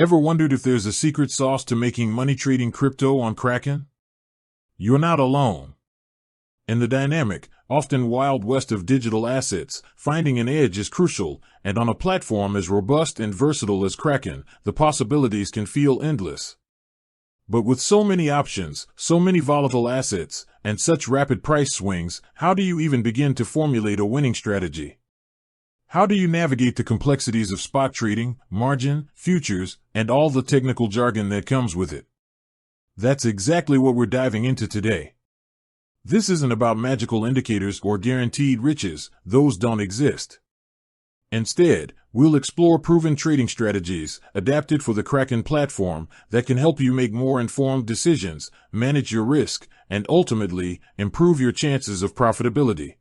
Ever wondered if there's a secret sauce to making money trading crypto on Kraken? You're not alone. In the dynamic, often wild west of digital assets, finding an edge is crucial, and on a platform as robust and versatile as Kraken, the possibilities can feel endless. But with so many options, so many volatile assets, and such rapid price swings, how do you even begin to formulate a winning strategy? How do you navigate the complexities of spot trading, margin, futures, and all the technical jargon that comes with it? That's exactly what we're diving into today. This isn't about magical indicators or guaranteed riches, those don't exist. Instead, we'll explore proven trading strategies, adapted for the Kraken platform, that can help you make more informed decisions, manage your risk, and ultimately, improve your chances of profitability.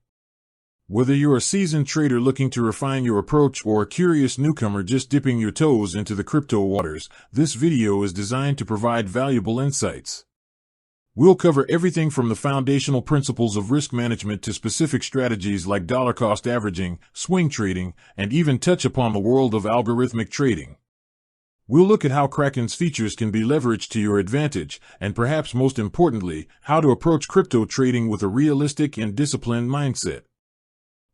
Whether you're a seasoned trader looking to refine your approach or a curious newcomer just dipping your toes into the crypto waters, this video is designed to provide valuable insights. We'll cover everything from the foundational principles of risk management to specific strategies like dollar cost averaging, swing trading, and even touch upon the world of algorithmic trading. We'll look at how Kraken's features can be leveraged to your advantage, and perhaps most importantly, how to approach crypto trading with a realistic and disciplined mindset.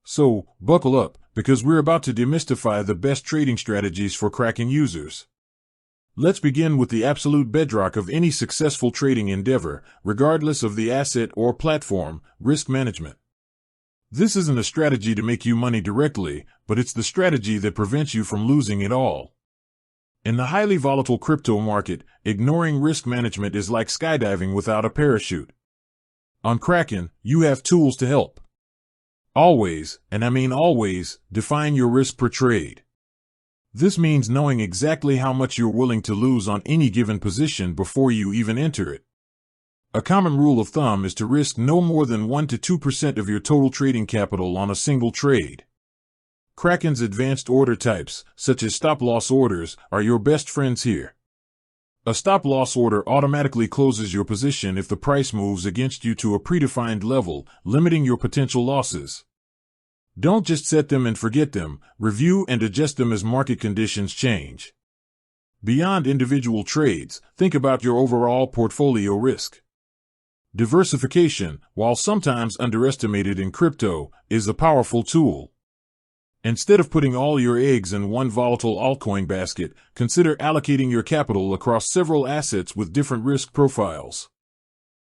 So, buckle up, because we're about to demystify the best trading strategies for Kraken users. Let's begin with the absolute bedrock of any successful trading endeavor, regardless of the asset or platform: risk management. This isn't a strategy to make you money directly, but it's the strategy that prevents you from losing it all. In the highly volatile crypto market, ignoring risk management is like skydiving without a parachute. On Kraken, you have tools to help. Always, and I mean always, define your risk per trade. This means knowing exactly how much you're willing to lose on any given position before you even enter it. A common rule of thumb is to risk no more than 1 to 2% of your total trading capital on a single trade. Kraken's advanced order types, such as stop-loss orders, are your best friends here. A stop-loss order automatically closes your position if the price moves against you to a predefined level, limiting your potential losses. Don't just set them and forget them, review and adjust them as market conditions change. Beyond individual trades, think about your overall portfolio risk. Diversification, while sometimes underestimated in crypto, is a powerful tool. Instead of putting all your eggs in one volatile altcoin basket, consider allocating your capital across several assets with different risk profiles.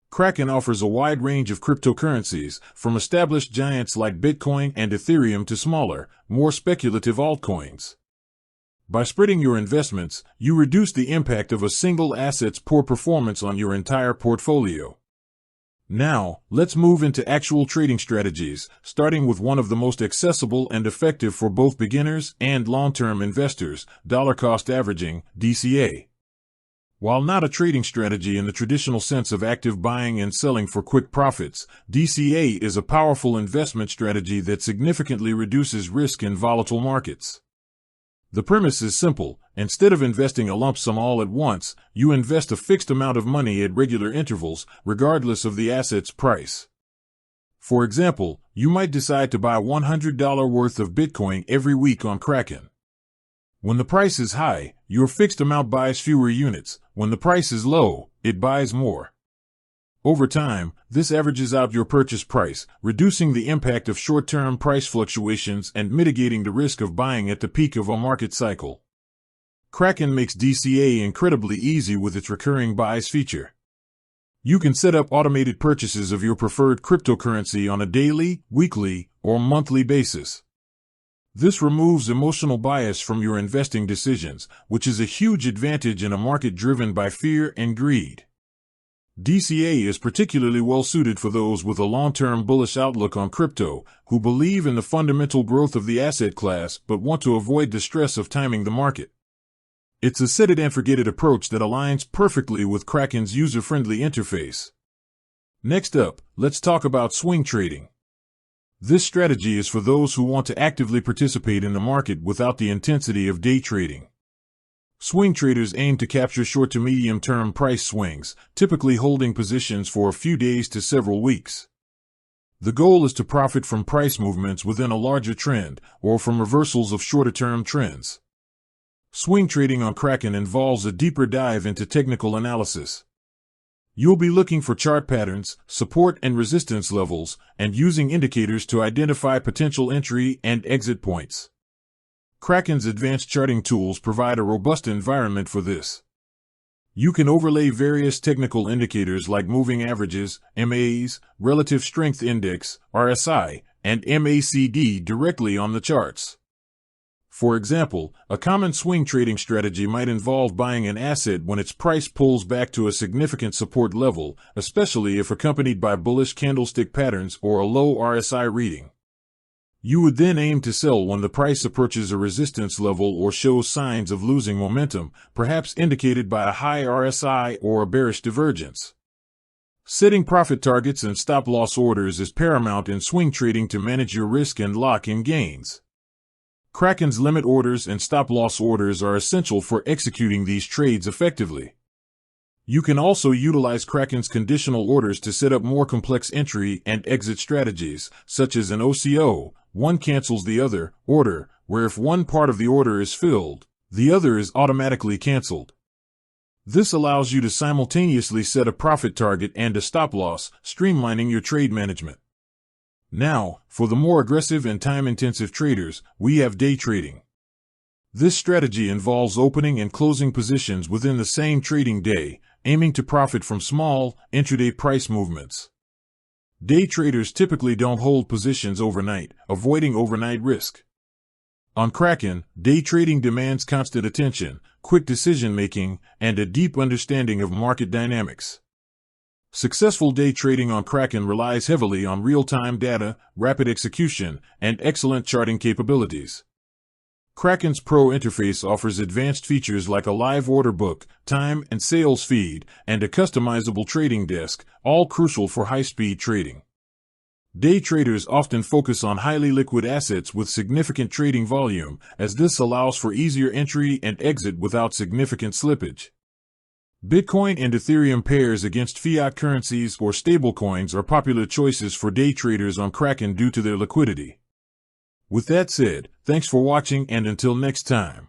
Kraken offers a wide range of cryptocurrencies, from established giants like Bitcoin and Ethereum to smaller, more speculative altcoins. By spreading your investments, you reduce the impact of a single asset's poor performance on your entire portfolio. Now, let's move into actual trading strategies, starting with one of the most accessible and effective for both beginners and long-term investors: dollar cost averaging, DCA. While not a trading strategy in the traditional sense of active buying and selling for quick profits, DCA is a powerful investment strategy that significantly reduces risk in volatile markets. The premise is simple: instead of investing a lump sum all at once, you invest a fixed amount of money at regular intervals, regardless of the asset's price. For example, you might decide to buy $100 worth of Bitcoin every week on Kraken. When the price is high, your fixed amount buys fewer units. When the price is low, it buys more. Over time, this averages out your purchase price, reducing the impact of short-term price fluctuations and mitigating the risk of buying at the peak of a market cycle. Kraken makes DCA incredibly easy with its recurring buys feature. You can set up automated purchases of your preferred cryptocurrency on a daily, weekly, or monthly basis. This removes emotional bias from your investing decisions, which is a huge advantage in a market driven by fear and greed. DCA is particularly well suited for those with a long-term bullish outlook on crypto, who believe in the fundamental growth of the asset class but want to avoid the stress of timing the market. It's a set it and forget it approach that aligns perfectly with Kraken's user-friendly interface. Next up, let's talk about swing trading. This strategy is for those who want to actively participate in the market without the intensity of day trading. Swing traders aim to capture short to medium-term price swings, typically holding positions for a few days to several weeks. The goal is to profit from price movements within a larger trend, or from reversals of shorter-term trends. Swing trading on Kraken involves a deeper dive into technical analysis. You'll be looking for chart patterns, support and resistance levels, and using indicators to identify potential entry and exit points. Kraken's advanced charting tools provide a robust environment for this. You can overlay various technical indicators like moving averages, MAs, relative strength index, RSI, and MACD directly on the charts. For example, a common swing trading strategy might involve buying an asset when its price pulls back to a significant support level, especially if accompanied by bullish candlestick patterns or a low RSI reading. You would then aim to sell when the price approaches a resistance level or shows signs of losing momentum, perhaps indicated by a high RSI or a bearish divergence. Setting profit targets and stop-loss orders is paramount in swing trading to manage your risk and lock in gains. Kraken's limit orders and stop-loss orders are essential for executing these trades effectively. You can also utilize Kraken's conditional orders to set up more complex entry and exit strategies, such as an OCO, one cancels the other, order, where if one part of the order is filled, the other is automatically canceled. This allows you to simultaneously set a profit target and a stop-loss, streamlining your trade management. Now, for the more aggressive and time-intensive traders, we have day trading. This strategy involves opening and closing positions within the same trading day, aiming to profit from small, intraday price movements. Day traders typically don't hold positions overnight, avoiding overnight risk. On Kraken, day trading demands constant attention, quick decision-making, and a deep understanding of market dynamics. Successful day trading on Kraken relies heavily on real-time data, rapid execution, and excellent charting capabilities. Kraken's Pro interface offers advanced features like a live order book, time and sales feed, and a customizable trading desk, all crucial for high-speed trading. Day traders often focus on highly liquid assets with significant trading volume, as this allows for easier entry and exit without significant slippage. Bitcoin and Ethereum pairs against fiat currencies or stablecoins are popular choices for day traders on Kraken due to their liquidity. With that said, thanks for watching and until next time.